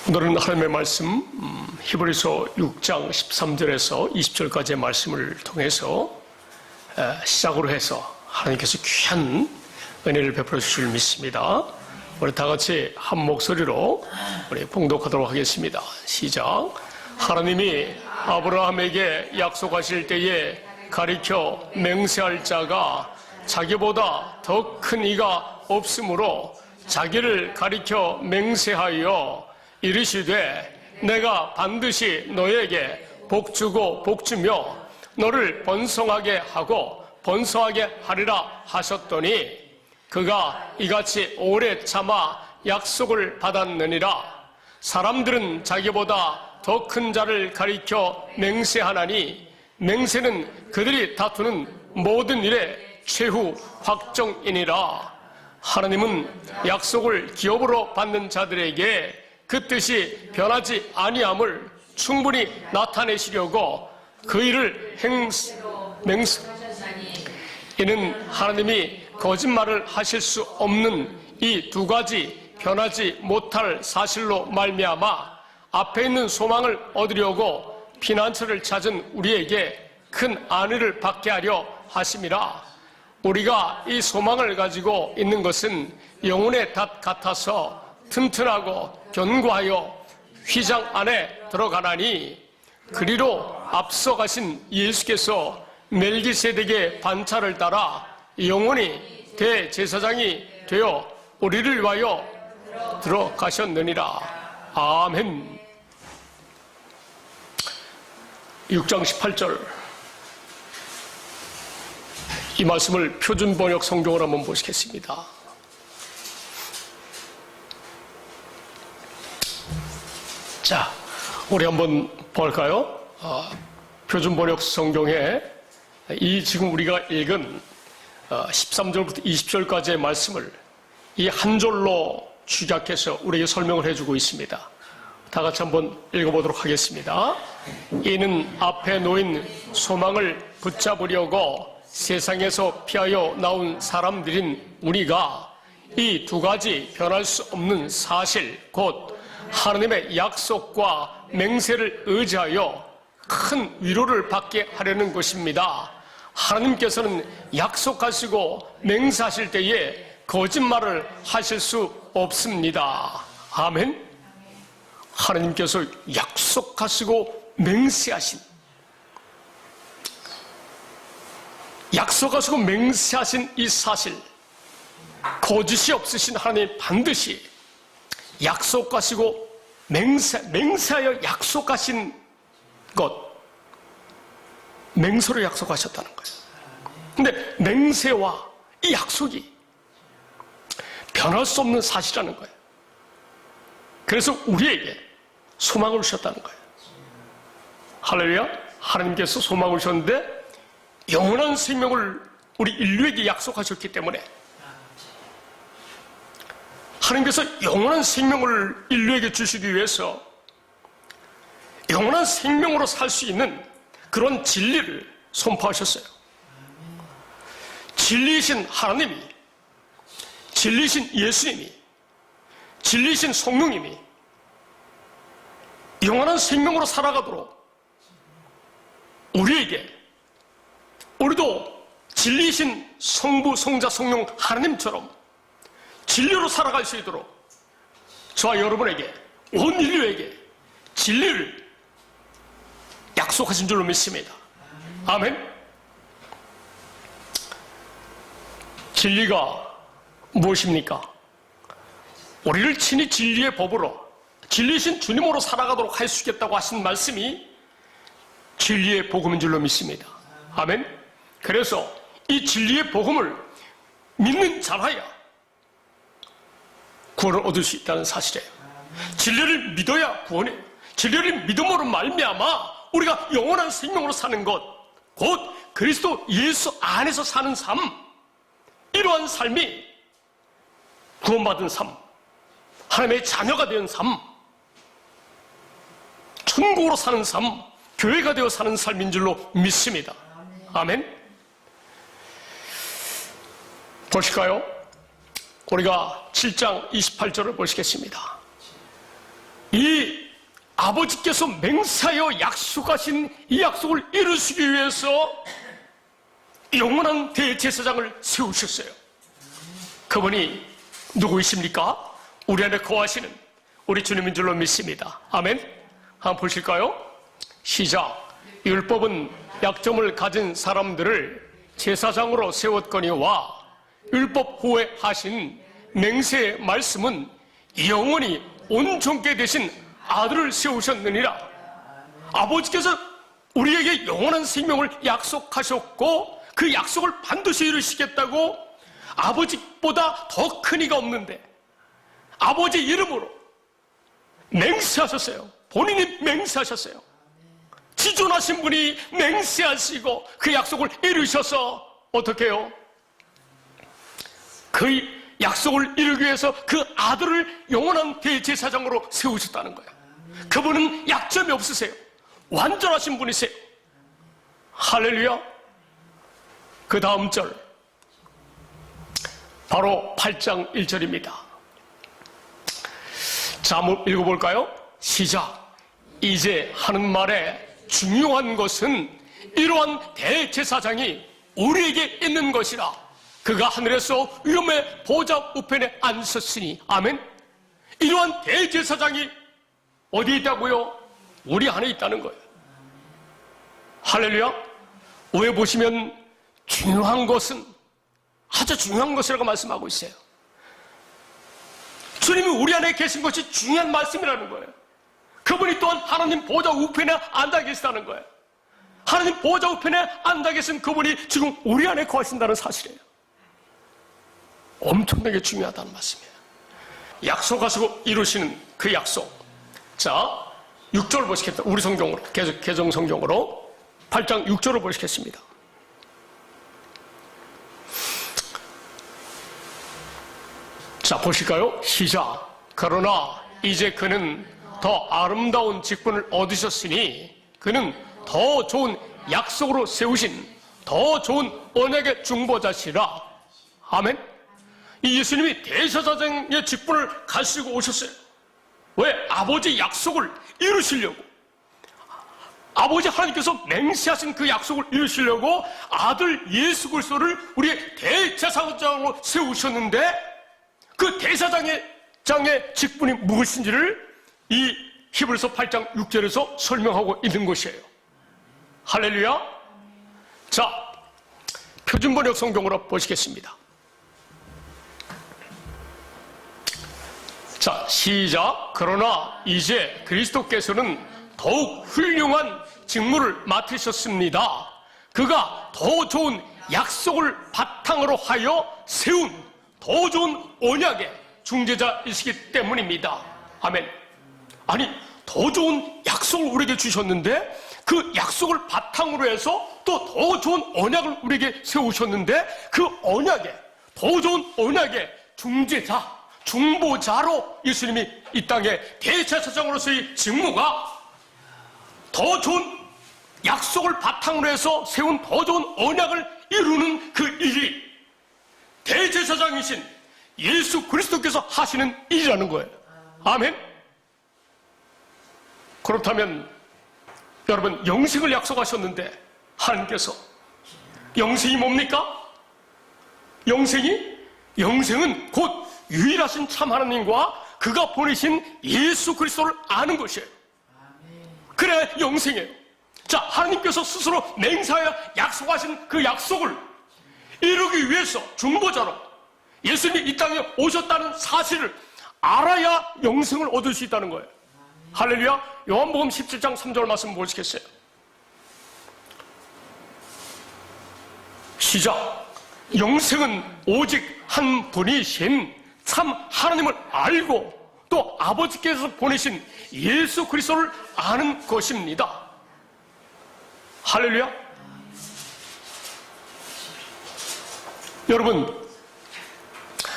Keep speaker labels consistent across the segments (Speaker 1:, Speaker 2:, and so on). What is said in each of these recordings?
Speaker 1: 오늘은 하나님의 말씀 히브리서 6장 13절에서 20절까지의 말씀을 통해서 시작으로 해서 하나님께서 귀한 은혜를 베풀어 주실 믿습니다. 우리 다 같이 한 목소리로 우리 봉독하도록 하겠습니다. 시작. 하나님이 아브라함에게 약속하실 때에 가리켜 맹세할 자가 자기보다 더 큰 이가 없으므로 자기를 가리켜 맹세하여 이르시되 내가 반드시 너에게 복주고 복주며 너를 번성하게 하고 번성하게 하리라 하셨더니 그가 이같이 오래 참아 약속을 받았느니라. 사람들은 자기보다 더 큰 자를 가리켜 맹세하나니 맹세는 그들이 다투는 모든 일의 최후 확정이니라. 하나님은 약속을 기업으로 받는 자들에게 그 뜻이 변하지 아니함을 충분히 나타내시려고 그 일을 이는 하나님이 거짓말을 하실 수 없는 이 두 가지 변하지 못할 사실로 말미암아 앞에 있는 소망을 얻으려고 피난처를 찾은 우리에게 큰 안위를 받게 하려 하심이라. 우리가 이 소망을 가지고 있는 것은 영혼의 닷 같아서 튼튼하고 견고하여 휘장 안에 들어가나니 그리로 앞서 가신 예수께서 멜기세덱의 반차를 따라 영원히 대제사장이 되어 우리를 위하여 들어가셨느니라. 아멘. 6장 18절 이 말씀을 표준 번역 성경으로 한번 보시겠습니다. 자, 우리 한번 볼까요? 표준 번역 성경에 이 지금 우리가 읽은 13절부터 20절까지의 말씀을 이 한 절로 축약해서 우리에게 설명을 해주고 있습니다. 다 같이 한번 읽어보도록 하겠습니다. 이는 앞에 놓인 소망을 붙잡으려고 세상에서 피하여 나온 사람들인 우리가 이 두 가지 변할 수 없는 사실 곧 하나님의 약속과 맹세를 의지하여 큰 위로를 받게 하려는 것입니다. 하나님께서는 약속하시고 맹세하실 때에 거짓말을 하실 수 없습니다. 아멘. 하나님께서 약속하시고 맹세하신 약속하시고 맹세하신 이 사실 거짓이 없으신 하나님 반드시 약속하시고 맹세하여 약속하신 것 맹세로 약속하셨다는 거예요. 근데 맹세와 이 약속이 변할 수 없는 사실이라는 거예요. 그래서 우리에게 소망을 주셨다는 거예요. 할렐루야. 하나님께서 소망을 주셨는데 영원한 생명을 우리 인류에게 약속하셨기 때문에 하나님께서 영원한 생명을 인류에게 주시기 위해서 영원한 생명으로 살 수 있는 그런 진리를 선포하셨어요. 진리이신 하나님이, 진리이신 예수님이, 진리이신 성령님이 영원한 생명으로 살아가도록 우리도 진리이신 성부, 성자, 성령 하나님처럼 진리로 살아갈 수 있도록 저와 여러분에게 온 인류에게 진리를 약속하신 줄로 믿습니다. 아멘. 진리가 무엇입니까? 우리를 친히 진리의 법으로 진리이신 주님으로 살아가도록 할 수 있겠다고 하신 말씀이 진리의 복음인 줄로 믿습니다. 아멘. 그래서 이 진리의 복음을 믿는 자라야 구원을 얻을 수 있다는 사실이에요. 진리를 믿어야 구원해요. 진리를 믿음으로 말미암아 우리가 영원한 생명으로 사는 것, 곧 그리스도 예수 안에서 사는 삶, 이러한 삶이 구원받은 삶, 하나님의 자녀가 된 삶, 천국으로 사는 삶, 교회가 되어 사는 삶인 줄로 믿습니다. 아멘. 보실까요? 우리가 7장 28절을 보시겠습니다. 이 아버지께서 맹세하여 약속하신 이 약속을 이루시기 위해서 영원한 대제사장을 세우셨어요. 그분이 누구이십니까? 우리 안에 거하시는 우리 주님인 줄로 믿습니다. 아멘. 한번 보실까요? 시작. 율법은 약점을 가진 사람들을 제사장으로 세웠거니와 율법 후에 하신 맹세의 말씀은 영원히 온전케 되신 아들을 세우셨느니라. 아버지께서 우리에게 영원한 생명을 약속하셨고 그 약속을 반드시 이루시겠다고 아버지보다 더 큰 이가 없는데 아버지 이름으로 맹세하셨어요. 본인이 맹세하셨어요. 지존하신 분이 맹세하시고 그 약속을 이루셔서 어떻게 해요? 그 약속을 이루기 위해서 그 아들을 영원한 대제사장으로 세우셨다는 거예요. 그분은 약점이 없으세요. 완전하신 분이세요. 할렐루야. 그 다음 절 바로 8장 1절입니다. 자, 한번 읽어볼까요? 시작. 이제 하는 말에 중요한 것은 이러한 대제사장이 우리에게 있는 것이라. 그가 하늘에서 위엄의 보좌 우편에 앉으셨으니. 아멘. 이러한 대제사장이 어디 있다고요? 우리 안에 있다는 거예요. 할렐루야. 왜 보시면 중요한 것은 아주 중요한 것이라고 말씀하고 있어요. 주님이 우리 안에 계신 것이 중요한 말씀이라는 거예요. 그분이 또한 하나님 보좌 우편에 앉아 계시다는 거예요. 하나님 보좌 우편에 앉아 계신 그분이 지금 우리 안에 거하신다는 사실이에요. 엄청나게 중요하다는 말씀이에요. 약속하시고 이루시는 그 약속. 자, 6절 보시겠다. 우리 성경으로, 개정 성경으로 8장 6절을 보시겠습니다. 자, 보실까요? 시작. 그러나 이제 그는 더 아름다운 직분을 얻으셨으니 그는 더 좋은 약속으로 세우신 더 좋은 언약의 중보자시라. 아멘. 이 예수님이 대제사장의 직분을 가지고 오셨어요. 왜? 아버지 약속을 이루시려고. 아버지 하나님께서 맹세하신 그 약속을 이루시려고 아들 예수 그리스도를 우리의 대제사장으로 세우셨는데 그 대제사장의 직분이 무엇인지를 이 히브리서 8장 6절에서 설명하고 있는 것이에요. 할렐루야. 자, 표준번역 성경으로 보시겠습니다. 자, 시작. 그러나 이제 그리스도께서는 더욱 훌륭한 직무를 맡으셨습니다. 그가 더 좋은 약속을 바탕으로 하여 세운 더 좋은 언약의 중재자이시기 때문입니다. 아멘. 아니, 더 좋은 약속을 우리에게 주셨는데 그 약속을 바탕으로 해서 또 더 좋은 언약을 우리에게 세우셨는데 그 언약의, 더 좋은 언약의 중재자, 중보자로 예수님이 이 땅에 대제사장으로서의 직무가 더 좋은 약속을 바탕으로 해서 세운 더 좋은 언약을 이루는 그 일이 대제사장이신 예수 그리스도께서 하시는 일이라는 거예요. 아멘. 그렇다면 여러분, 영생을 약속하셨는데 하나님께서 영생이 뭡니까? 영생은 곧 유일하신 참 하나님과 그가 보내신 예수 그리스도를 아는 것이에요. 그래 영생이에요. 자, 하나님께서 스스로 맹세하여 약속하신 그 약속을 이루기 위해서 중보자로 예수님이 이 땅에 오셨다는 사실을 알아야 영생을 얻을 수 있다는 거예요. 할렐루야. 요한복음 17장 3절 말씀 보시겠어요? 시작. 영생은 오직 한 분이신 참 하나님을 알고 또 아버지께서 보내신 예수 그리스도를 아는 것입니다. 할렐루야. 여러분,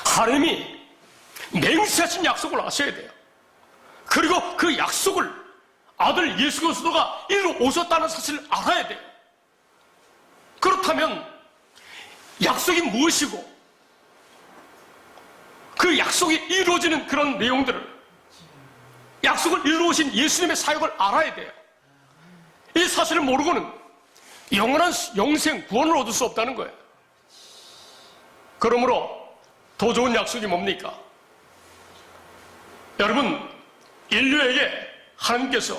Speaker 1: 하나님이 맹세하신 약속을 아셔야 돼요. 그리고 그 약속을 아들 예수 그리스도가 이루어 오셨다는 사실을 알아야 돼요. 그렇다면 약속이 무엇이고 그 약속이 이루어지는 그런 내용들을 약속을 이루어오신 예수님의 사역을 알아야 돼요. 이 사실을 모르고는 영원한 영생 구원을 얻을 수 없다는 거예요. 그러므로 더 좋은 약속이 뭡니까? 여러분, 인류에게 하나님께서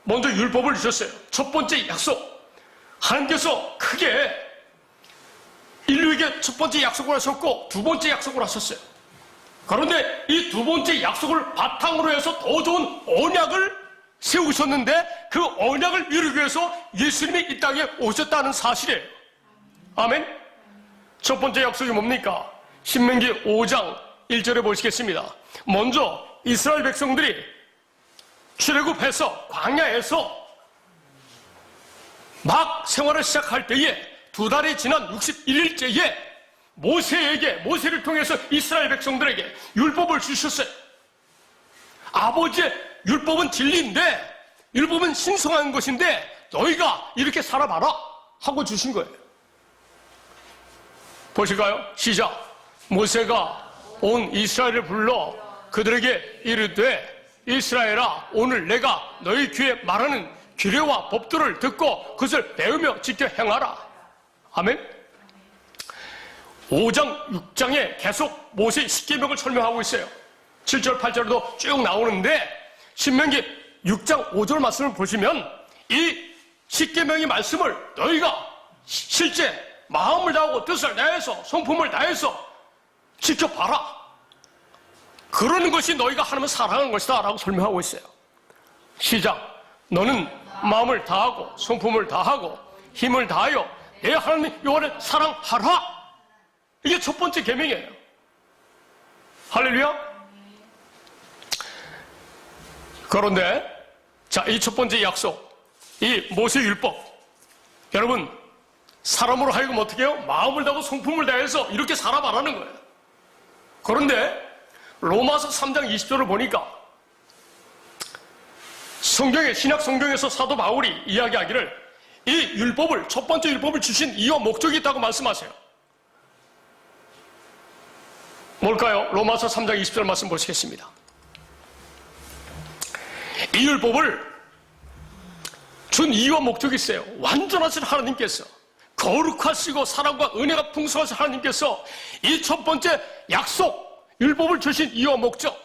Speaker 1: 먼저 율법을 주셨어요. 첫 번째 약속. 하나님께서 크게 인류에게 첫 번째 약속을 하셨고 두 번째 약속을 하셨어요. 그런데 이 두 번째 약속을 바탕으로 해서 더 좋은 언약을 세우셨는데 그 언약을 이루기 위해서 예수님이 이 땅에 오셨다는 사실이에요. 아멘. 첫 번째 약속이 뭡니까? 신명기 5장 1절에 보시겠습니다. 먼저 이스라엘 백성들이 출애굽해서 광야에서 막 생활을 시작할 때에 두 달이 지난 61일째에 모세를 통해서 이스라엘 백성들에게 율법을 주셨어요. 아버지의 율법은 진리인데, 율법은 신성한 것인데 너희가 이렇게 살아봐라 하고 주신 거예요. 보실까요? 시작. 모세가 온 이스라엘을 불러 그들에게 이르되 이스라엘아, 오늘 내가 너희 귀에 말하는 규례와 법도를 듣고 그것을 배우며 지켜 행하라. 아멘. 5장, 6장에 계속 모세의 십계명을 설명하고 있어요. 7절, 8절도 쭉 나오는데 신명기 6장 5절 말씀을 보시면 이 십계명의 말씀을 너희가 실제 마음을 다하고 뜻을 다해서 성품을 다해서 지켜봐라. 그러는 것이 너희가 하나님을 사랑하는 것이다 라고 설명하고 있어요. 시작. 너는 마음을 다하고 성품을 다하고 힘을 다하여 내 하나님 여호와를 사랑하라. 이게 첫 번째 계명이에요. 할렐루야. 그런데 자, 이 첫 번째 약속, 이 모세율법, 여러분 사람으로 하여금 어떻게 해요? 마음을 다하고 성품을 다해서 이렇게 살아봐라는 거예요. 그런데 로마서 3장 20절을 보니까 성경에, 신약 성경에서 사도 바울이 이야기하기를 이 율법을, 첫 번째 율법을 주신 이유와 목적이 있다고 말씀하세요. 뭘까요? 로마서 3장 20절 말씀 보시겠습니다. 이 율법을 준 이유와 목적이 있어요. 완전하신 하나님께서, 거룩하시고 사랑과 은혜가 풍성하신 하나님께서 이 첫 번째 약속, 율법을 주신 이유와 목적.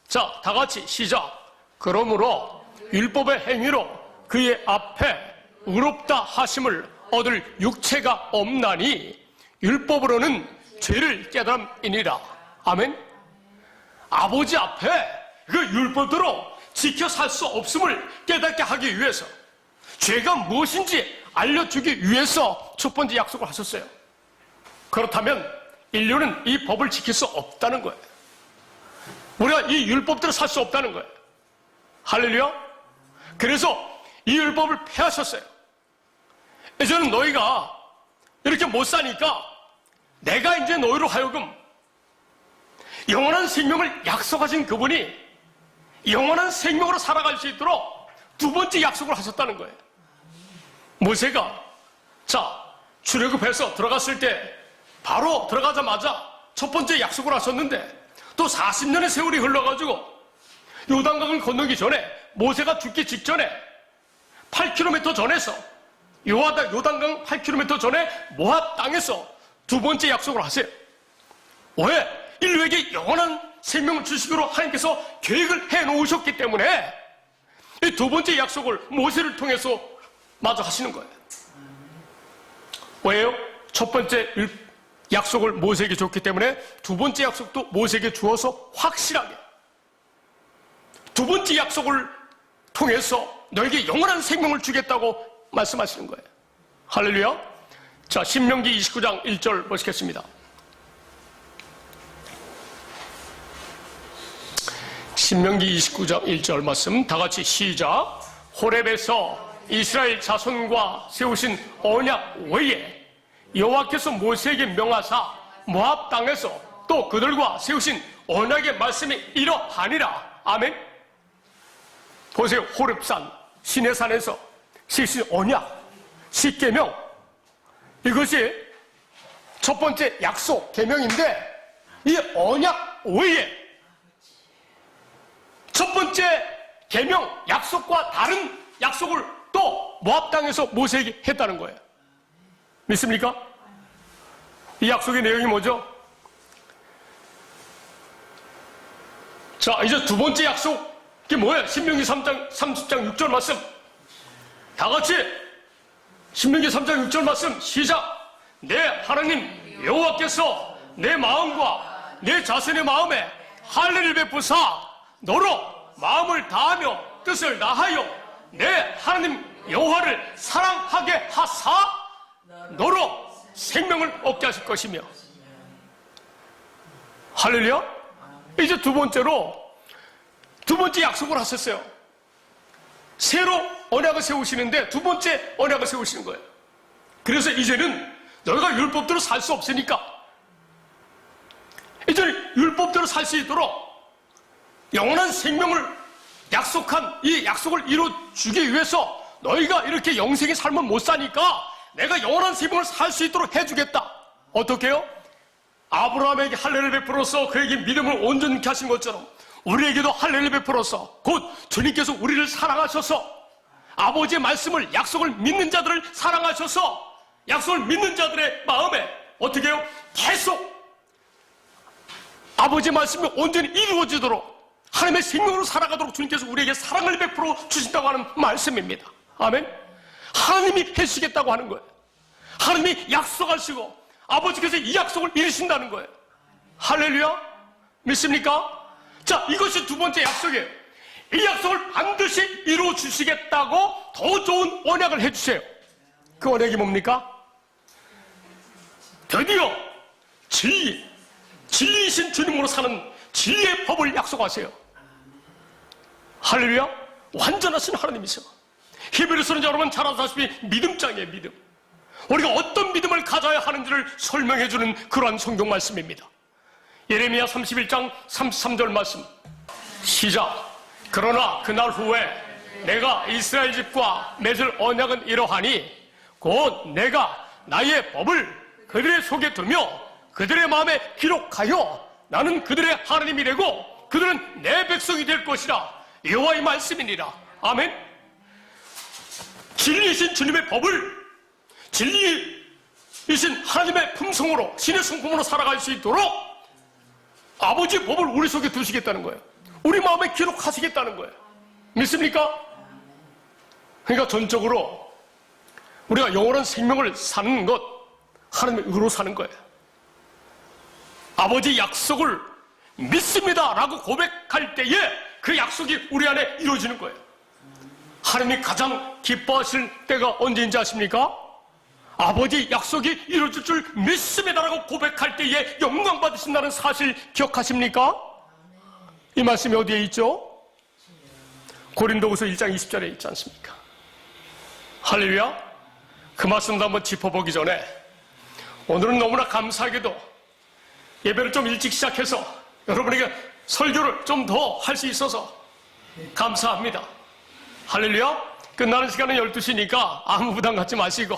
Speaker 1: 자, 다 같이 시작. 그러므로 율법의 행위로 그의 앞에 의롭다 하심을 얻을 육체가 없나니 율법으로는 죄를 깨달음이니라. 아멘. 아버지 앞에 그 율법대로 지켜 살 수 없음을 깨닫게 하기 위해서, 죄가 무엇인지 알려주기 위해서 첫 번째 약속을 하셨어요. 그렇다면 인류는 이 법을 지킬 수 없다는 거예요. 우리가 이 율법대로 살 수 없다는 거예요. 할렐루야. 그래서 이 율법을 폐하셨어요. 이제는 너희가 이렇게 못 사니까 내가 이제 너희로 하여금 영원한 생명을 약속하신 그분이 영원한 생명으로 살아갈 수 있도록 두 번째 약속을 하셨다는 거예요. 모세가 출애굽해서 들어갔을 때 바로 들어가자마자 첫 번째 약속을 하셨는데 또 40년의 세월이 흘러가지고 요단강을 건너기 전에, 모세가 죽기 직전에 8km 전에서 요단강 8km 전에 모압 땅에서 두 번째 약속을 하세요. 왜? 인류에게 영원한 생명을 주시기로 하나님께서 계획을 해놓으셨기 때문에 이 두 번째 약속을 모세를 통해서 마저 하시는 거예요. 왜요? 첫 번째 약속을 모세에게 줬기 때문에 두 번째 약속도 모세에게 주어서 확실하게 두 번째 약속을 통해서 너에게 영원한 생명을 주겠다고 말씀하시는 거예요. 할렐루야. 자, 신명기 29장 1절 보시겠습니다. 신명기 29장 1절 말씀 다 같이 시작. 호렙에서 이스라엘 자손과 세우신 언약 외에 여호와께서 모세에게 명하사 모압 땅에서 또 그들과 세우신 언약의 말씀이 이러하니라. 아멘. 보세요. 호렙산, 시내산에서 세우신 언약, 십계명, 이것이 첫 번째 약속, 계명인데 이 언약 외에 첫 번째 계명 약속과 다른 약속을 또 모압 땅에서 모세에게 했다는 거예요. 믿습니까? 이 약속의 내용이 뭐죠? 자, 이제 두 번째 약속, 이게 뭐예요? 신명기 3장 30장 6절 말씀. 다 같이 신명기 3장 6절 말씀 시작. 내 하나님 여호와께서 내 마음과 내 자신의 마음에 할례를 베푸사 너로 마음을 다하며 뜻을 다하여 내 하나님 여호와를 사랑하게 하사 너로 생명을 얻게 하실 것이며. 할렐루야. 이제 두 번째로 두 번째 약속을 하셨어요. 새로 언약을 세우시는데 두 번째 언약을 세우시는 거예요. 그래서 이제는 너희가 율법대로 살 수 없으니까 이제는 율법대로 살 수 있도록 영원한 생명을 약속한 이 약속을 이루어주기 위해서 너희가 이렇게 영생의 삶을 못 사니까 내가 영원한 생명을 살 수 있도록 해주겠다. 어떻게 해요? 아브라함에게 할례를 베풀어서 그에게 믿음을 온전케 하신 것처럼 우리에게도 할례를 베풀어서 곧 주님께서 우리를 사랑하셔서 아버지의 말씀을 약속을 믿는 자들을 사랑하셔서 약속을 믿는 자들의 마음에 어떻게 해요? 계속 아버지의 말씀이 온전히 이루어지도록 하나님의 생명으로 살아가도록 주님께서 우리에게 사랑을 베풀어 주신다고 하는 말씀입니다. 아멘. 하나님이 해주시겠다고 하는 거예요. 하나님이 약속하시고 아버지께서 이 약속을 이루신다는 거예요. 할렐루야. 믿습니까? 자, 이것이 두 번째 약속이에요. 이 약속을 반드시 이루어 주시겠다고 더 좋은 언약을 해주세요. 그 언약이 뭡니까? 드디어 진리이신 주님으로 사는 진리의 법을 약속하세요. 할렐루야. 완전하신 하나님이세요. 히브리서는 여러분 잘 아시다시피 믿음장이에요. 믿음. 우리가 어떤 믿음을 가져야 하는지를 설명해주는 그러한 성경 말씀입니다. 예레미야 31장 33절 말씀 시작. 그러나 그날 후에 내가 이스라엘 집과 맺을 언약은 이러하니 곧 내가 나의 법을 그들의 속에 두며 그들의 마음에 기록하여 나는 그들의 하나님이 되고 그들은 내 백성이 될 것이라. 여호와의 말씀이니라. 아멘. 진리이신 주님의 법을 진리이신 하나님의 품성으로 신의 성품으로 살아갈 수 있도록 아버지의 법을 우리 속에 두시겠다는 거예요. 우리 마음에 기록하시겠다는 거예요. 믿습니까? 그러니까 전적으로 우리가 영원한 생명을 사는 것, 하나님의 의로 사는 거예요. 아버지 약속을 믿습니다 라고 고백할 때에 그 약속이 우리 안에 이루어지는 거예요. 하나님이 가장 기뻐하실 때가 언제인지 아십니까? 아버지 약속이 이루어질 줄 믿습니다 라고 고백할 때에 영광 받으신다는 사실 기억하십니까? 이 말씀이 어디에 있죠? 고린도후서 1장 20절에 있지 않습니까? 할렐루야. 그 말씀도 한번 짚어보기 전에 오늘은 너무나 감사하게도 예배를 좀 일찍 시작해서 여러분에게 설교를 좀 더 할 수 있어서 감사합니다. 할렐루야. 끝나는 시간은 12시니까 아무 부담 갖지 마시고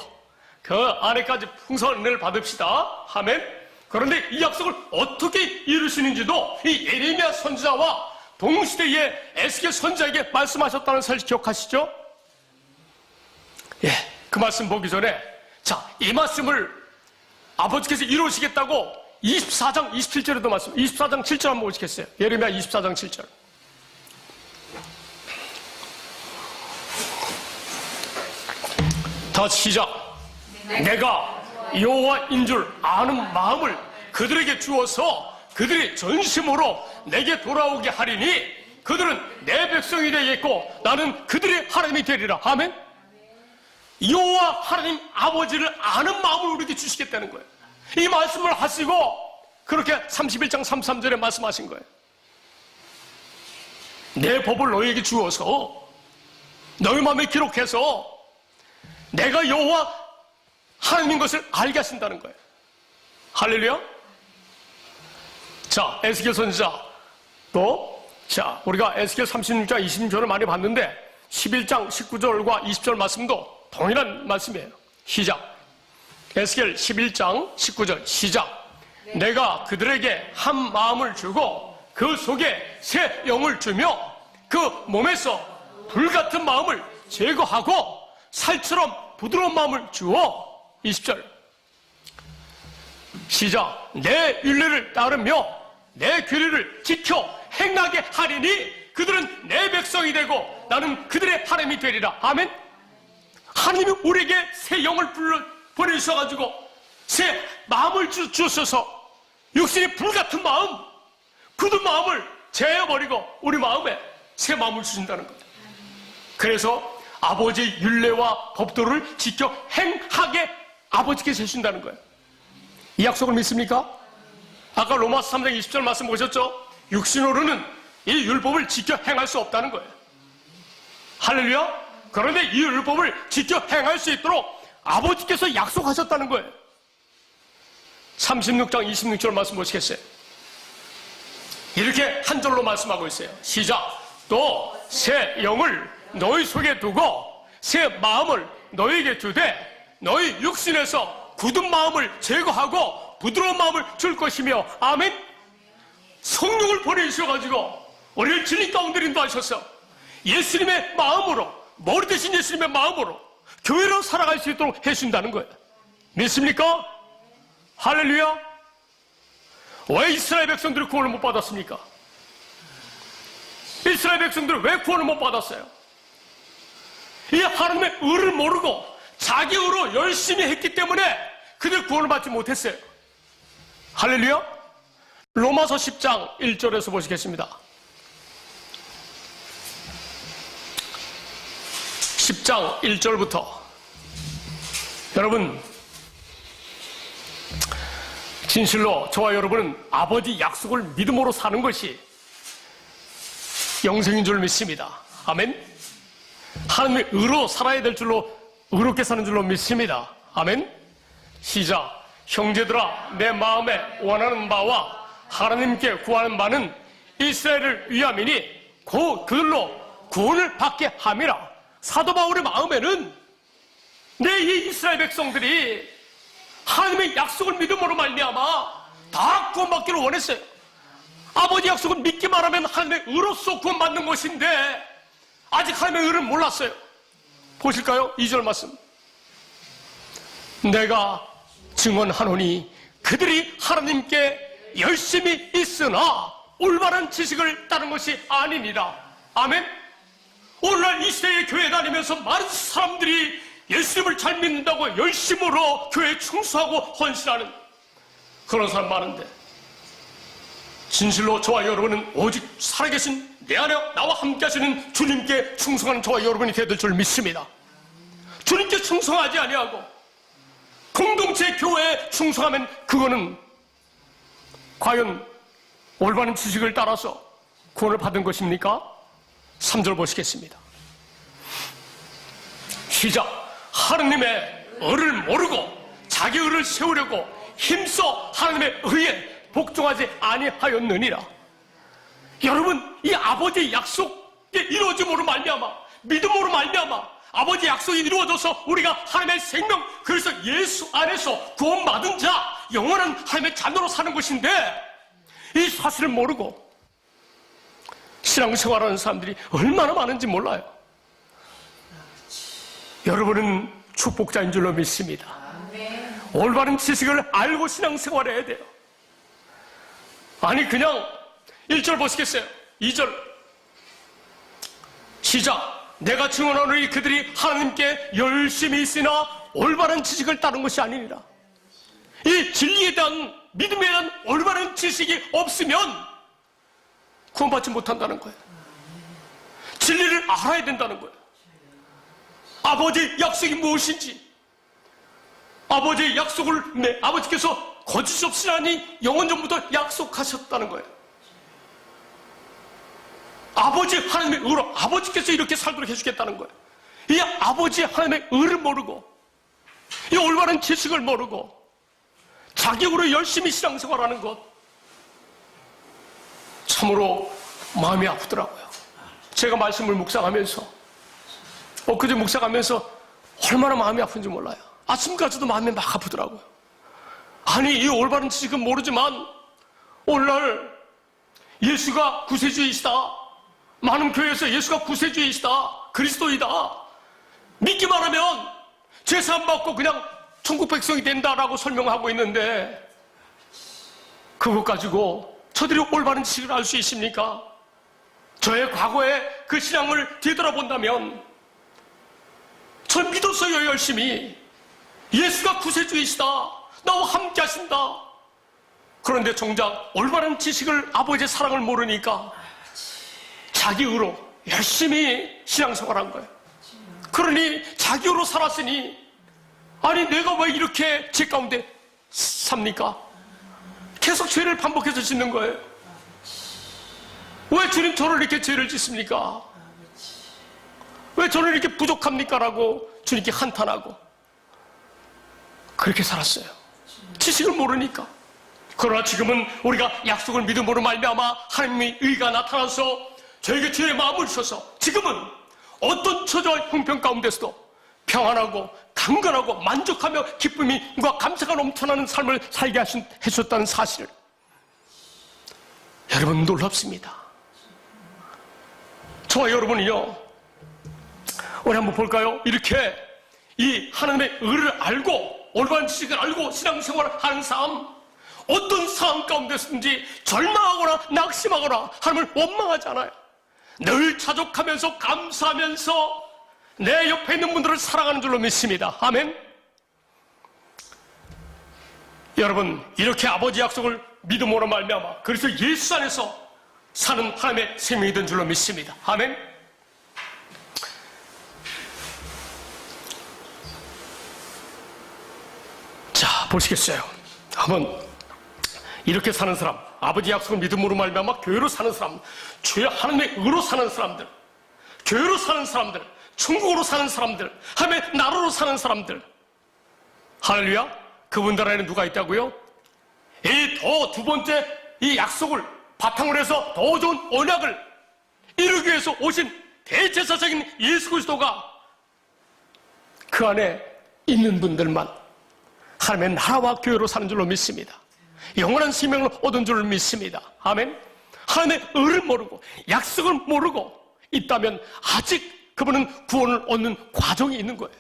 Speaker 1: 그 안에까지 풍성을 받읍시다. 아멘. 그런데 이 약속을 어떻게 이루시는지도 이 예레미야 선지자와 동시대의 에스겔 선지자에게 말씀하셨다는 사실 기억하시죠? 예, 그 말씀 보기 전에 자, 이 말씀을 아버지께서 이루시겠다고 24장 27절에도 말씀, 24장 7절 한번 보시겠어요? 예레미야 24장 7절. 다 시작. 내가 여호와인 줄 아는 마음을 그들에게 주어서 그들이 전심으로 내게 돌아오게 하리니 그들은 내 백성이 되겠고 나는 그들의 하나님이 되리라. 아멘. 여호와 하나님 아버지를 아는 마음을 우리에게 주시겠다는 거예요. 이 말씀을 하시고 그렇게 31장 33절에 말씀하신 거예요. 내 법을 너희에게 주어서 너희 마음에 기록해서 내가 여호와 하나님인 것을 알게 하신다는 거예요. 할렐루야. 자, 에스겔 선지자 또 자, 우리가 에스겔 36장 20절을 많이 봤는데 11장 19절과 20절 말씀도 동일한 말씀이에요. 시작. 에스겔 11장 19절 시작. 내가 그들에게 한 마음을 주고 그 속에 새 영을 주며 그 몸에서 불같은 마음을 제거하고 살처럼 부드러운 마음을 주어. 20절 시작. 내 율례를 따르며 내 규례를 지켜 행하게 하리니 그들은 내 백성이 되고 나는 그들의 하나님이 되리라. 아멘. 하나님이 우리에게 새 영을 보내주셔가지고 새 마음을 주셔서 육신의 불같은 마음, 굳은 마음을 제어버리고 우리 마음에 새 마음을 주신다는 거예요. 그래서 아버지의 율례와 법도를 지켜 행하게 아버지께서 해주신다는 거예요. 이 약속을 믿습니까? 아까 로마서 3장 20절 말씀 보셨죠? 육신으로는 이 율법을 지켜 행할 수 없다는 거예요. 할렐루야. 그런데 이 율법을 지켜 행할 수 있도록 아버지께서 약속하셨다는 거예요. 36장 26절 말씀 보시겠어요? 이렇게 한 절로 말씀하고 있어요. 시작. 또 새 영을 너희 속에 두고 새 마음을 너희에게 주되 너희 육신에서 굳은 마음을 제거하고 부드러운 마음을 줄 것이며. 아멘. 성령을 보내주셔가지고 우리를 진리 가운데 인도하셔서 예수님의 마음으로, 머리 대신 예수님의 마음으로 교회로 살아갈 수 있도록 해준다는 거예요. 믿습니까? 할렐루야. 왜 이스라엘 백성들이 구원을 못 받았습니까? 이스라엘 백성들은 왜 구원을 못 받았어요? 이 하나님의 의를 모르고 자기 의로 열심히 했기 때문에 그들 구원을 받지 못했어요. 할렐루야. 로마서 10장 1절에서 보시겠습니다. 10장 1절부터 여러분, 진실로 저와 여러분은 아버지 약속을 믿음으로 사는 것이 영생인 줄 믿습니다. 아멘. 하나님의 의로 살아야 될 줄로, 의롭게 사는 줄로 믿습니다. 아멘. 시작. 형제들아, 내 마음에 원하는 바와 하나님께 구하는 바는 이스라엘을 위함이니 곧 그들로 구원을 받게 함이라. 사도 바울의 마음에는 내 이 이스라엘 백성들이 하나님의 약속을 믿음으로 말미암아 다 구원받기를 원했어요. 아버지 약속은 믿기만 하면 하나님의 의로서 구원받는 것인데 아직 하나님의 의를 몰랐어요. 보실까요? 2절 말씀. 내가 증언하노니 그들이 하나님께 열심히 있으나 올바른 지식을 따른 것이 아니니라. 아멘. 오늘날 이 시대의 교회 다니면서 많은 사람들이 예수님을 잘 믿는다고 열심으로 교회에 충성하고 헌신하는 그런 사람 많은데, 진실로 저와 여러분은 오직 살아계신 내 안에 나와 함께 하시는 주님께 충성하는 저와 여러분이 되야 될 줄 믿습니다. 주님께 충성하지 아니하고 공동체 교회에 충성하면 그거는 과연 올바른 지식을 따라서 구원을 받은 것입니까? 3절 보시겠습니다. 시작. 하느님의 의를 모르고 자기 의를 세우려고 힘써 하나님의 의에 복종하지 아니하였느니라. 여러분, 이 아버지의 약속이 이루어짐으로 말미암아, 믿음으로 말미암아 아버지의 약속이 이루어져서 우리가 하나님의 생명, 그래서 예수 안에서 구원받은 자, 영원한 하나님의 자녀로 사는 것인데 이 사실을 모르고 신앙생활하는 사람들이 얼마나 많은지 몰라요. 여러분은 축복자인 줄로 믿습니다. 올바른 지식을 알고 신앙생활해야 돼요. 아니 그냥 1절 보시겠어요? 2절 시작. 내가 증언하노니 그들이 하나님께 열심히 있으나 올바른 지식을 따른 것이 아니니라. 이 진리에 대한, 믿음에 대한 올바른 지식이 없으면 구원받지 못한다는 거예요. 진리를 알아야 된다는 거예요. 아버지의 약속이 무엇인지, 아버지의 약속을 아버지께서 거짓 없이 하니 영원전부터 약속하셨다는 거예요. 아버지 하나님의 의로 아버지께서 이렇게 살도록 해주겠다는 거예요. 이 아버지 하나님의 의를 모르고 이 올바른 지식을 모르고 자격으로 열심히 신앙생활하는 것, 참으로 마음이 아프더라고요. 제가 말씀을 묵상하면서 엊그제 묵상하면서 얼마나 마음이 아픈지 몰라요. 아침까지도 마음이 막 아프더라고요. 아니 이 올바른 지식은 모르지만 오늘날 예수가 구세주이시다, 많은 교회에서 예수가 구세주이시다, 그리스도이다, 믿기만 하면 제사함 받고 그냥 천국 백성이 된다라고 설명하고 있는데, 그것 가지고 저들이 올바른 지식을 알 수 있습니까? 저의 과거의 그 신앙을 뒤돌아본다면 저 믿었어요. 열심히 예수가 구세주이시다, 나와 함께 하신다. 그런데 정작 올바른 지식을, 아버지의 사랑을 모르니까 자기 의로 열심히 신앙생활한 거예요. 그러니 자기 의로 살았으니, 아니 내가 왜 이렇게 죄 가운데 삽니까? 계속 죄를 반복해서 짓는 거예요. 왜 주님 저를 이렇게 죄를 짓습니까? 왜 저를 이렇게 부족합니까? 라고 주님께 한탄하고 그렇게 살았어요. 지식을 모르니까. 그러나 지금은 우리가 약속을 믿음으로 말미암아 하나님의 의가 나타나서 저에게 주의 마음을 주셔서 지금은 어떤 처저와 형편 가운데서도 평안하고 강건하고 만족하며 기쁨과 감사가 넘쳐나는 삶을 살게 해주셨다는 사실을, 여러분 놀랍습니다. 저와 여러분이요, 우리 한번 볼까요? 이렇게 이 하나님의 의를 알고 올바른 지식을 알고 신앙생활을 하는 삶, 어떤 상황 가운데서든지 절망하거나 낙심하거나 하나님을 원망하지 않아요. 늘 자족하면서 감사하면서 내 옆에 있는 분들을 사랑하는 줄로 믿습니다. 아멘. 여러분, 이렇게 아버지 약속을 믿음으로 말미암아 그래서 예수 안에서 사는 하나님의 생명이 된 줄로 믿습니다. 아멘. 자, 보시겠어요? 한번 이렇게 사는 사람, 아버지 약속을 믿음으로 말미암아 교회로 사는 사람, 주의 하나님의 의로 사는 사람들, 교회로 사는 사람들, 천국으로 사는 사람들, 하나님의 나라로 사는 사람들, 할렐루야. 그분들 안에는 누가 있다고요? 이 더 두 번째 이 약속을 바탕으로 해서 더 좋은 언약을 이루기 위해서 오신 대제사장인 예수 그리스도가 그 안에 있는 분들만 하나님의 나라와 교회로 사는 줄로 믿습니다. 영원한 생명을 얻은 줄로 믿습니다. 아멘. 하나님의 의를 모르고 약속을 모르고 있다면 아직 그분은 구원을 얻는 과정이 있는 거예요.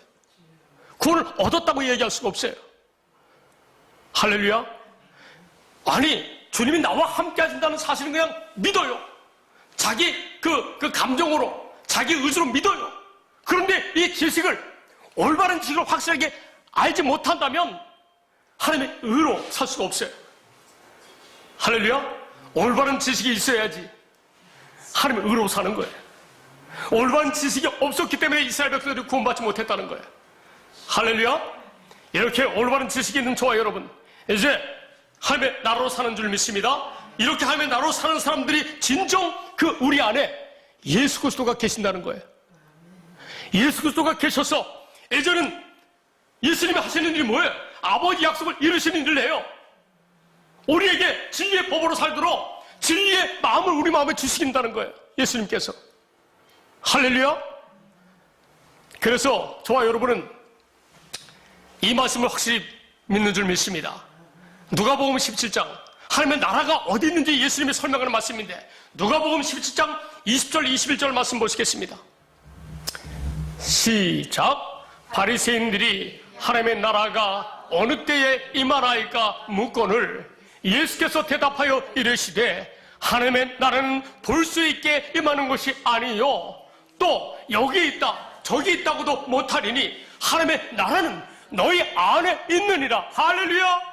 Speaker 1: 구원을 얻었다고 얘기할 수가 없어요. 할렐루야. 아니, 주님이 나와 함께 하신다는 사실은 그냥 믿어요. 자기 그 감정으로, 자기 의지로 믿어요. 그런데 이 지식을, 올바른 지식을 확실하게 알지 못한다면 하나님의 의로 살 수가 없어요. 할렐루야. 올바른 지식이 있어야지 하나님의 의로 사는 거예요. 올바른 지식이 없었기 때문에 이스라엘 백성들이 구원받지 못했다는 거예요. 할렐루야. 이렇게 올바른 지식이 있는 저와 여러분, 이제 하나님의 나라로 사는 줄 믿습니다. 이렇게 하나님의 나라로 사는 사람들이 진정 그 우리 안에 예수 그리스도가 계신다는 거예요. 예수 그리스도가 계셔서 이제는 예수님이 하시는 일이 뭐예요? 아버지 약속을 이루시는 일을 해요. 우리에게 진리의 법으로 살도록 진리의 마음을 우리 마음에 주시긴다는 거예요. 예수님께서. 할렐루야. 그래서 저와 여러분은 이 말씀을 확실히 믿는 줄 믿습니다. 누가복음 17장, 하나님의 나라가 어디 있는지 예수님이 설명하는 말씀인데, 누가복음 17장 20절 21절 말씀 보시겠습니다. 시작. 바리새인들이 하나님의 나라가 어느 때에 임하나이까 묻거늘 예수께서 대답하여 이르시되 하나님의 나라는 볼 수 있게 임하는 것이 아니요 또 여기 있다 저기 있다고도 못하리니 하나님의 나라는 너희 안에 있느니라. 할렐루야.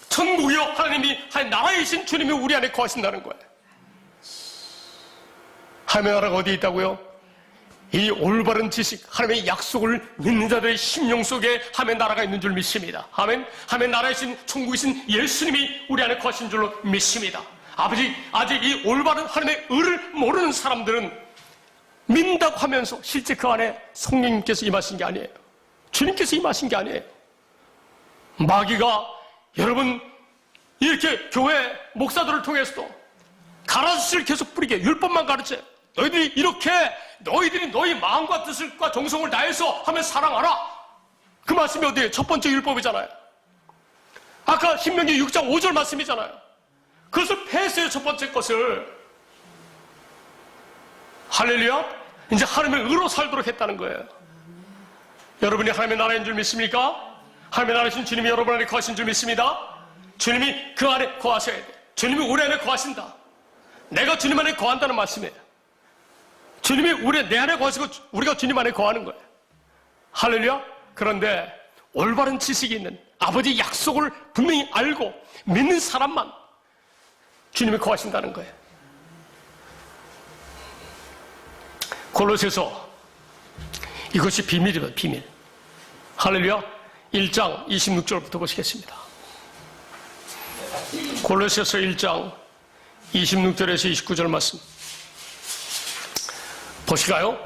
Speaker 1: 천국이요, 하나님이 나라이신 주님이 우리 안에 거하신다는 거예요. 하나님의 나라가 어디 있다고요? 이 올바른 지식, 하나님의 약속을 믿는 자들의 심령 속에 하나님의 나라가 있는 줄 믿습니다. 아멘. 하나님의 나라이신 천국이신 예수님이 우리 안에 거하신 줄로 믿습니다. 아직 이 올바른 하나님의 의를 모르는 사람들은 믿는다고 하면서 실제 그 안에 성령님께서 임하신 게 아니에요. 주님께서 임하신 게 아니에요. 마귀가 여러분 이렇게 교회 목사들을 통해서도 가라지를 계속 뿌리게 율법만 가르쳐요. 너희들이 이렇게 너희들이 너희 마음과 뜻과 정성을 다해서 하면 사랑하라. 그 말씀이 어디에요? 첫 번째 율법이잖아요. 아까 신명기 6장 5절 말씀이잖아요. 그것을 폐했어요. 첫 번째 것을. 할렐루야. 이제 하나님의 의로 살도록 했다는 거예요. 여러분이 하나님의 나라인 줄 믿습니까? 하나님의 나라이신 주님이 여러분 안에 거하신 줄 믿습니다. 주님이 그 안에 거하셔야 돼. 주님이 우리 안에 거하신다. 내가 주님 안에 거한다는 말씀이에요. 주님이 내 안에 거하시고 우리가 주님 안에 거하는 거예요. 할렐루야. 그런데 올바른 지식이 있는 아버지의 약속을 분명히 알고 믿는 사람만 주님이 거하신다는 거예요. 골로새서 이것이 비밀이에요. 비밀. 할렐루야. 1장 26절부터 보시겠습니다. 골로새서 1장 26절에서 29절 말씀 보실까요?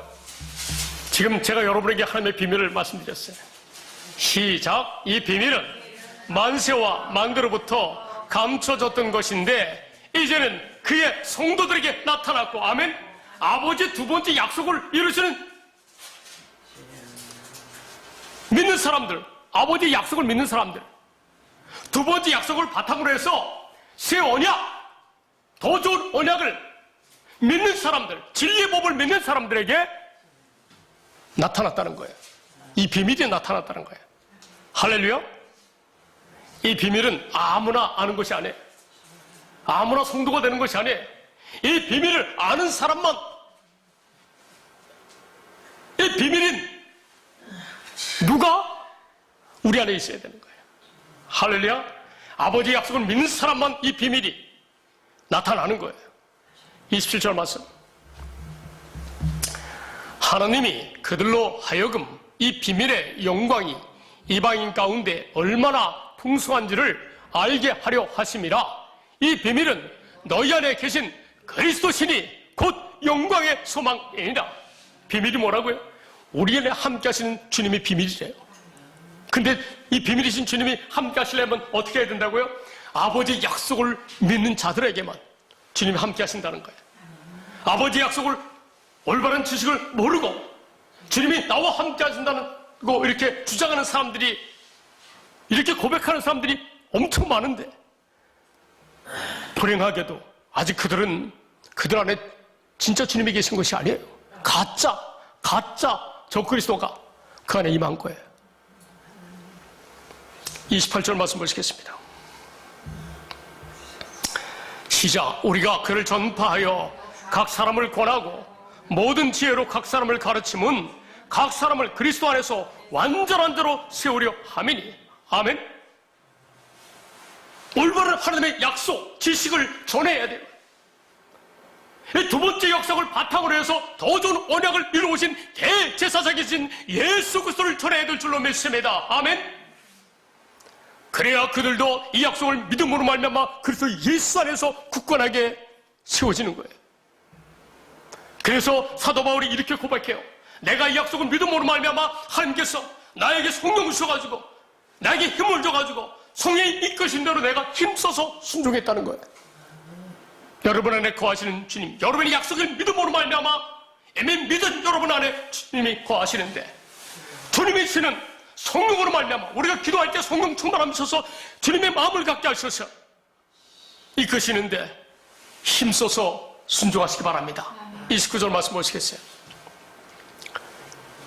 Speaker 1: 지금 제가 여러분에게 하나님의 비밀을 말씀드렸어요. 시작. 이 비밀은 만세와 만대로부터 감춰졌던 것인데 이제는 그의 성도들에게 나타났고, 아멘. 아버지의 두 번째 약속을 이루시는 믿는 사람들, 아버지의 약속을 믿는 사람들, 두 번째 약속을 바탕으로 해서 새 언약, 더 좋은 언약을 믿는 사람들, 진리의 법을 믿는 사람들에게 나타났다는 거예요. 이 비밀이 나타났다는 거예요. 할렐루야. 이 비밀은 아무나 아는 것이 아니에요. 아무나 성도가 되는 것이 아니에요. 이 비밀을 아는 사람만, 이 비밀인 누가 우리 안에 있어야 되는 거예요. 할렐루야. 아버지의 약속을 믿는 사람만 이 비밀이 나타나는 거예요. 27절 말씀. 하나님이 그들로 하여금 이 비밀의 영광이 이방인 가운데 얼마나 풍성한지를 알게 하려 하심이라. 이 비밀은 너희 안에 계신 그리스도 신이 곧 영광의 소망이니라. 비밀이 뭐라고요? 우리 안에 함께 하시는 주님의 비밀이래요. 근데 이 비밀이신 주님이 함께 하시려면 어떻게 해야 된다고요? 아버지의 약속을 믿는 자들에게만 주님이 함께 하신다는 거예요. 아버지의 약속을, 올바른 지식을 모르고 주님이 나와 함께 하신다는 거 이렇게 주장하는 사람들이, 이렇게 고백하는 사람들이 엄청 많은데, 불행하게도 아직 그들 안에 진짜 주님이 계신 것이 아니에요. 가짜 적그리스도가 그 안에 임한 거예요. 28절 말씀 보시겠습니다. 시작. 우리가 그를 전파하여 각 사람을 권하고 모든 지혜로 각 사람을 가르침은 각 사람을 그리스도 안에서 완전한 자로 세우려 함이니. 아멘. 올바른 하나님의 약속, 지식을 전해야 돼요. 이 두 번째 약속을 바탕으로 해서 더 좋은 언약을 이루어오신 대제사장이신 예수 그리스도를 전해야 될 줄로 믿습니다. 아멘. 그래야 그들도 이 약속을 믿음으로 말미암아 그리스도 예수 안에서 굳건하게 세워지는 거예요. 그래서 사도 바울이 이렇게 고백해요. 내가 이 약속을 믿음으로 말미암아 하나님께서 나에게 성령을 주셔가지고 나에게 힘을 줘가지고 성령이 이끄신 대로 내가 힘써서 순종했다는 거예요. 여러분 안에 거하시는 주님, 여러분의 약속을 믿음으로 말미암아 애매 믿은 여러분 안에 주님이 거하시는데, 주님이 주시는 성령으로 말미암아 우리가 기도할 때 성령 충만하셔서 주님의 마음을 갖게 하셔서 이끄시는데 힘써서 순종하시기 바랍니다. 29절 말씀 보시겠어요?